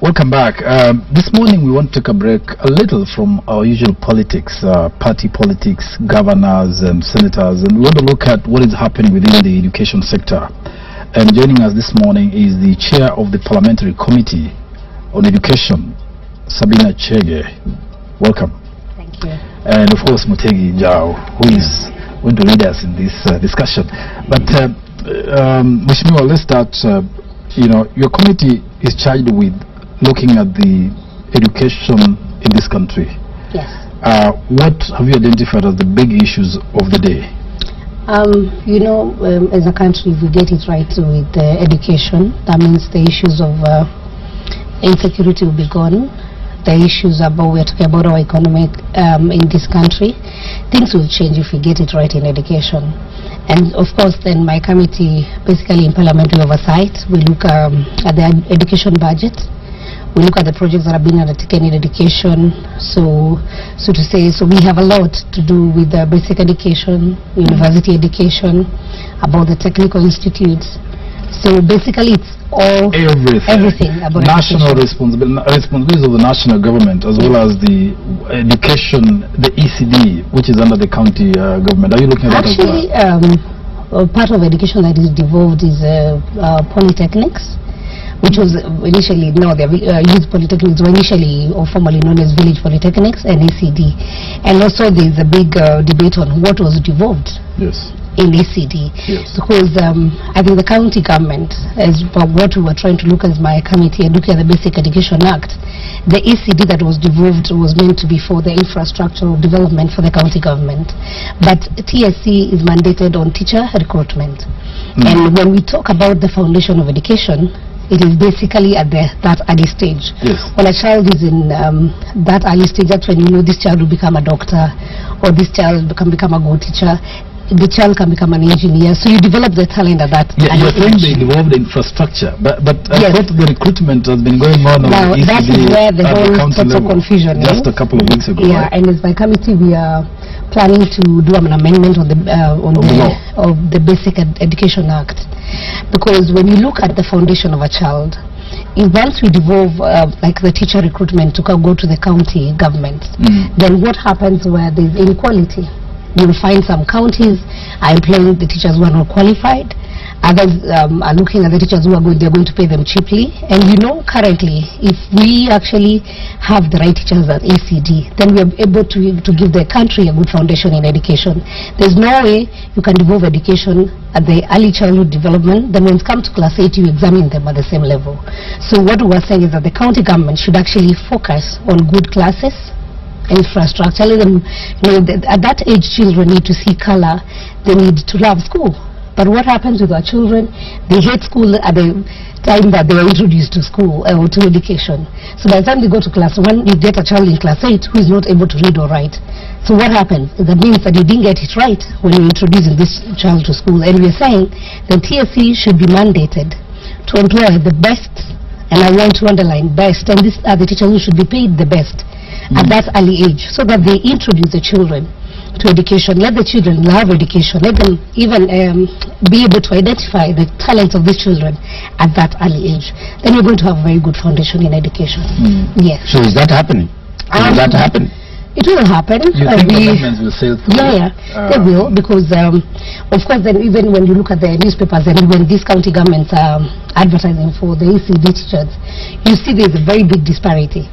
Welcome back. This morning we want to take a break a little from our usual politics, party politics, governors and senators, and we want to look at what is happening within the education sector. And joining us this morning is the chair of the Parliamentary Committee on Education, Sabina Chege. Welcome. Thank you. And of course Mutegi Njau, who is going to lead us in this discussion. But Mheshimiwa, let's start. Your committee is charged with looking at the education in this country. Yes. What have you identified as the big issues of the day? As a country, if we get it right with education, that means the issues of insecurity will be gone. The issues we're talking about our economic in this country, things will change if we get it right in education. And of course, then my committee, basically in Parliamentary Oversight, we look at the education budget. We look at the projects that have been undertaken in education. So we have a lot to do with the basic education, university education, about the technical institutes. So basically, it's all everything about national responsibilities of the national government, as well as the education, the ECD, which is under the county government. Are you looking at that as well? Actually, part of education that is devolved is polytechnics, which was initially, youth polytechnics were initially or formerly known as village polytechnics and ECD. And also there's a big debate on what was devolved. Yes. In ECD, yes. Because I think the county government, as what we were trying to look at as my committee and looking at the Basic Education Act, the ECD that was devolved was meant to be for the infrastructural development for the county government. But TSC is mandated on teacher recruitment. And when we talk about the foundation of education, it is basically at that early stage. Yes. When a child is in that early stage, that's when this child will become a doctor, or this child can become a good teacher. The child can become an engineer, so you develop the talent at that. Yeah, you're saying they develop the infrastructure, but I thought the recruitment has been going on now, the ECD that is where the whole total confusion just a couple of weeks ago. Yeah, right? And as my committee, we are planning to do an amendment on the Basic Education Act, because when you look at the foundation of a child, once we devolve like the teacher recruitment to go to the county government, then what happens where there's inequality? You'll find some counties are employing the teachers who are not qualified. Others are looking at the teachers who are they're going to pay them cheaply. And currently, if we actually have the right teachers at ECD, then we are able to give the country a good foundation in education. There's no way you can devolve education at the early childhood development. Then when it comes to class 8, you examine them at the same level. So what we are saying is that the county government should actually focus on good classes, infrastructure. At that age, children need to see color. They need to love school. But what happens with our children? They hate school at the time that they are introduced to school or to education. So by the time they go to class 1, you get a child in class 8 who is not able to read or write. So what happens? That means that you didn't get it right when you're introducing this child to school. And we're saying that TSC should be mandated to employ the best, and I want to underline best, and these are the teachers who should be paid the best at that early age, so that they introduce the children to education. Let the children love education. Let them even be able to identify the talents of these children at that early age. Then you're going to have a very good foundation in education. Yes. So is that happening? Will that happen? It will happen. You think governments will sail through? Yeah, they will, because of course then even when you look at the newspapers and when these county governments are advertising for the ECD teachers, you see there's a very big disparity.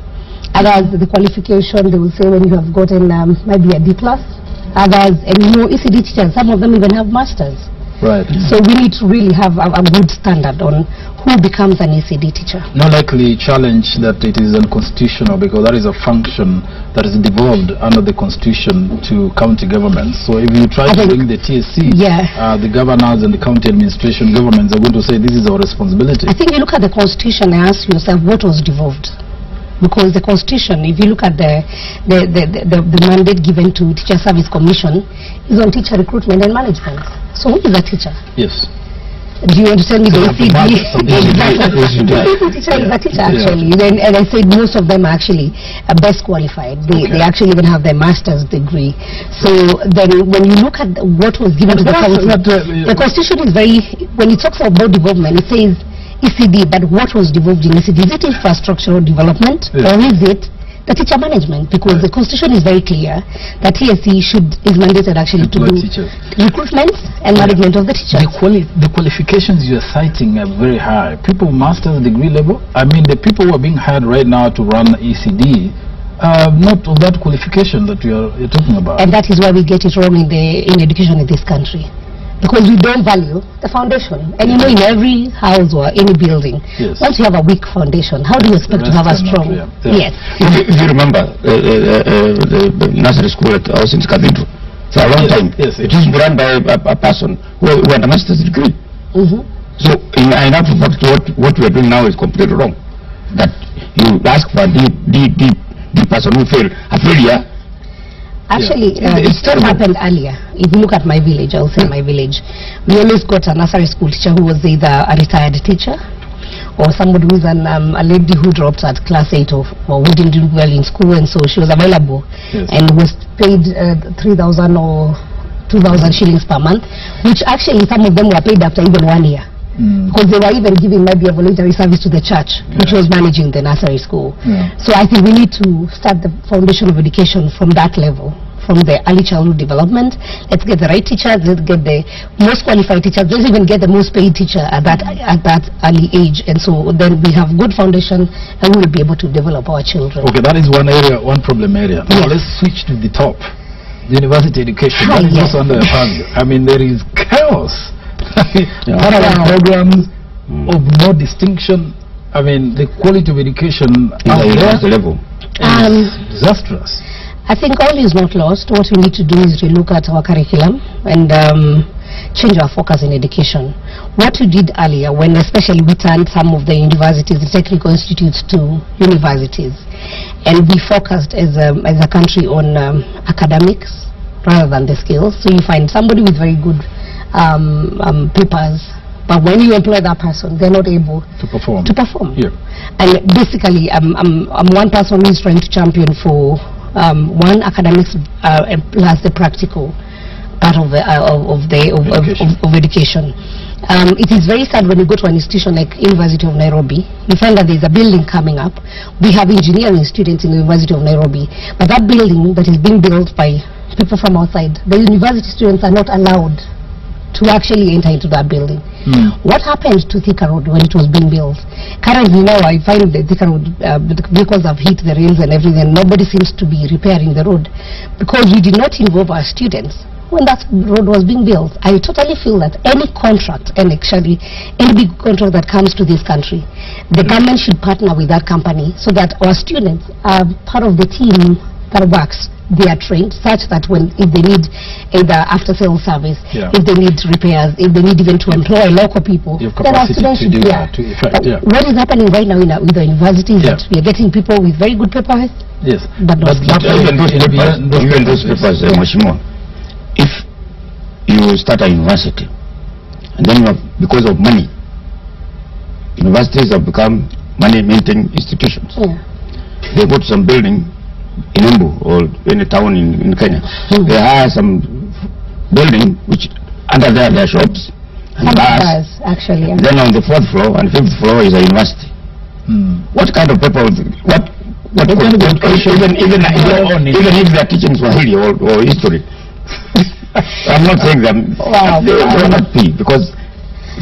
Others, the qualification, they will say when you have gotten maybe a D+. Others, and ECD teachers, some of them even have masters. Right. So we need to really have a good standard on who becomes an ECD teacher. No likely challenge that it is unconstitutional, because that is a function that is devolved under the constitution to county governments. So if you try to bring the TSC, the governors and the county administration governments are going to say this is our responsibility. I think you look at the constitution and ask yourself what was devolved. Because the constitution, if you look at the mandate given to Teacher Service Commission, is on teacher recruitment and management. So who is a teacher? Yes. Do you want to tell me the ECD? Teacher is a teacher actually. And I said most of them are actually best qualified. They actually even have their master's degree. So then when you look at what was given to the county, the constitution is very, when it talks about development, it says ECD, but what was devolved in ECD? Is it infrastructural development, or is it the teacher management? Because the constitution is very clear that TSC is mandated actually to do recruitment and management of the teachers. The qualifications you are citing are very high. People master's degree level. I mean, the people who are being hired right now to run ECD are not of that qualification that you're talking about. And that is why we get it wrong in education in this country. Because we don't value the foundation. And you know, in every house or any building, once you have a weak foundation, how do you expect to have a strong? Yes. If you remember, the nursery school at Austin's Cathedral, for a long time, it was run by a person who had a master's degree. So, in actual fact, what we are doing now is completely wrong. That you ask for the person who failed, a failure. Actually, it still happened earlier. If you look at my village, I'll say my village, we always got a nursery school teacher who was either a retired teacher or somebody who's a lady who dropped at class 8 or who didn't do well in school, and so she was available and was paid 3,000 or 2,000 shillings per month, which actually some of them were paid after even 1 year. Because they were even giving maybe a voluntary service to the church, which was managing the nursery school. So I think we need to start the foundation of education from that level, from the early childhood development. Let's get the right teachers, let's get the most qualified teachers, let's even get the most paid teacher at that early age. And so then we have good foundation and we will be able to develop our children. Okay, that is one area, one problem area. Now let's switch to the top. The university education, that is also under the purview. I mean, there is chaos. Parallel programs of no distinction. I mean, the quality of education at the level is disastrous. I think all is not lost. What we need to do is to look at our curriculum and change our focus in education. What we did earlier, when especially we turned some of the universities, the technical institutes to universities, and we focused as a country on academics rather than the skills. So you find somebody with very good papers, but when you employ that person, they're not able to perform. And basically, I'm one person who is trying to champion for one, academics plus the practical part of education. It is very sad when you go to an institution like University of Nairobi, you find that there is a building coming up. We have engineering students in the University of Nairobi, but that building that is being built by people from outside, the university students are not allowed to actually enter into that building. What happened to Thika Road when it was being built? Currently now I find that Thika Road, the vehicles have hit the rails and everything, and nobody seems to be repairing the road because we did not involve our students when that road was being built. I totally feel that any contract, and actually any big contract that comes to this country, the government should partner with that company so that our students are part of the team that works. They are trained such that if they need either after-sales service, if they need repairs, if they need even to employ local people, then our students should do that. What is happening right now with the universities is that we are getting people with very good papers, but not even those papers, Mashimo, if you start a university and then because of money, universities have become money-minting institutions. They go to some building in Embu or any town in Kenya. They hire some building which under there are shops and bars. Actually, then on the 4th floor and 5th floor is a university. What kind of people? Even if they are teaching Swahili or history, I'm not saying them. They will not be, because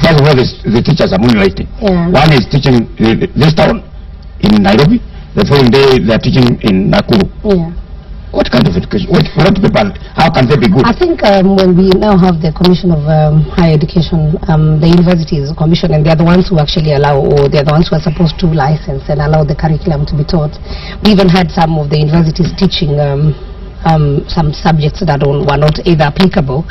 first of all the teachers are moonlighting. One is teaching this town in Nairobi. The following day they are teaching in Nakuru. What kind of education? What people? How can they be good? I think when we now have the Commission of Higher Education, the university is a commission, and they are the ones who actually allow, or they are the ones who are supposed to license and allow the curriculum to be taught. We even had some of the universities teaching some subjects that were not either applicable,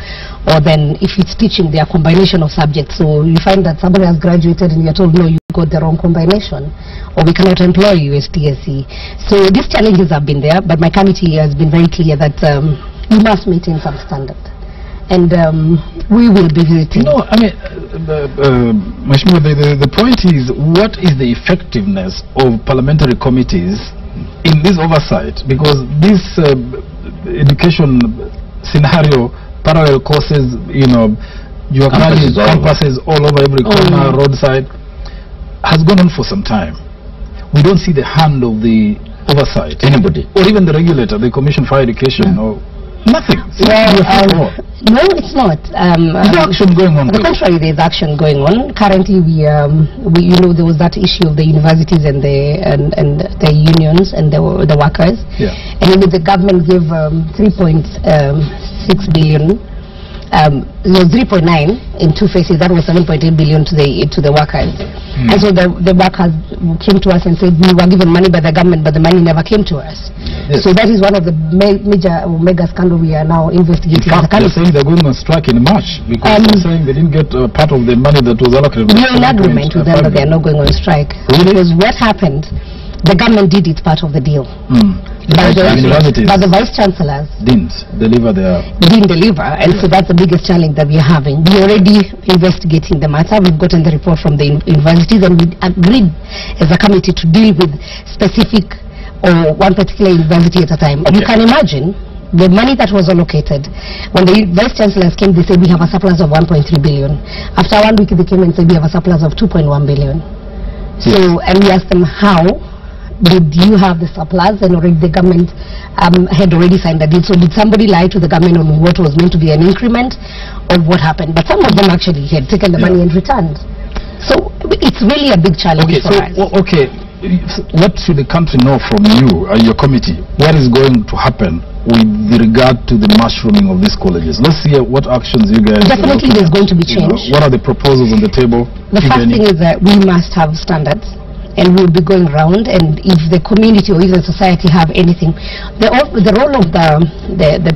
or then if it's teaching, they are combination of subjects. So you find that somebody has graduated and you're told, no, you got the wrong combination, or we cannot employ you as TSC. So these challenges have been there, but my committee has been very clear that we must maintain some standard. And we will be visiting. No, I mean, Mashmur, the point is, what is the effectiveness of parliamentary committees in this oversight? Because this education scenario, parallel courses, you are carrying campuses all over every corner, roadside. has gone on for some time. We don't see the hand of the oversight. Anybody. Or even the regulator, the Commission for Education, or nothing. Well, no, it's not. Is there action going on? On the contrary, there's action going on. Currently, we you know, there was that issue of the universities and the unions and the workers. Yeah. And the government gave 3.6 billion. No, 3.9 in two phases. That was 7.8 billion to the workers. And so the workers came to us and said we were given money by the government, but the money never came to us. Yes. So that is one of the mega scandal we are now investigating. In fact, they're saying they're going on strike in March because they're saying they didn't get part of the money that was allocated. We are in agreement with them that they are not going on strike. Really? Because what happened, the government did its part of the deal. But the vice chancellors didn't deliver, and so that's the biggest challenge that we are having. We are already investigating the matter. We've gotten the report from the universities, and we agreed as a committee to deal with specific or one particular university at a time. Okay. You can imagine the money that was allocated. When the vice chancellors came, they said we have a surplus of 1.3 billion. After 1 week, they came and said we have a surplus of 2.1 billion. So, and we asked them how. Did you have the surplus? And already the government had already signed the deal. So did somebody lie to the government on what was meant to be an increment, or what happened? But some of them actually had taken the money and returned. So it's really a big challenge for us. Okay, what should the country know from you, your committee? What is going to happen with regard to the mushrooming of these colleges? Let's see what actions you guys. Definitely, there's going to be change. What are the proposals on the table? The first thing is that we must have standards. And we'll be going around, and if the community or even society have anything, the role of the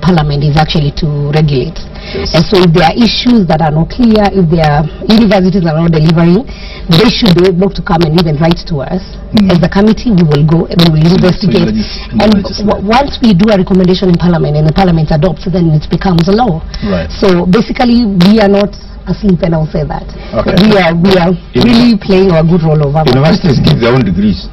parliament is actually to regulate. Yes. And so if there are issues that are not clear, if their universities are not delivering, they should be able to come and even write to us. As the committee, we will go and we will investigate. And once we do a recommendation in parliament and the parliament adopts, then it becomes a law. Right. So basically, we are not asleep, and I'll say that. Okay. We are really playing a good role over. Universities give their own degrees.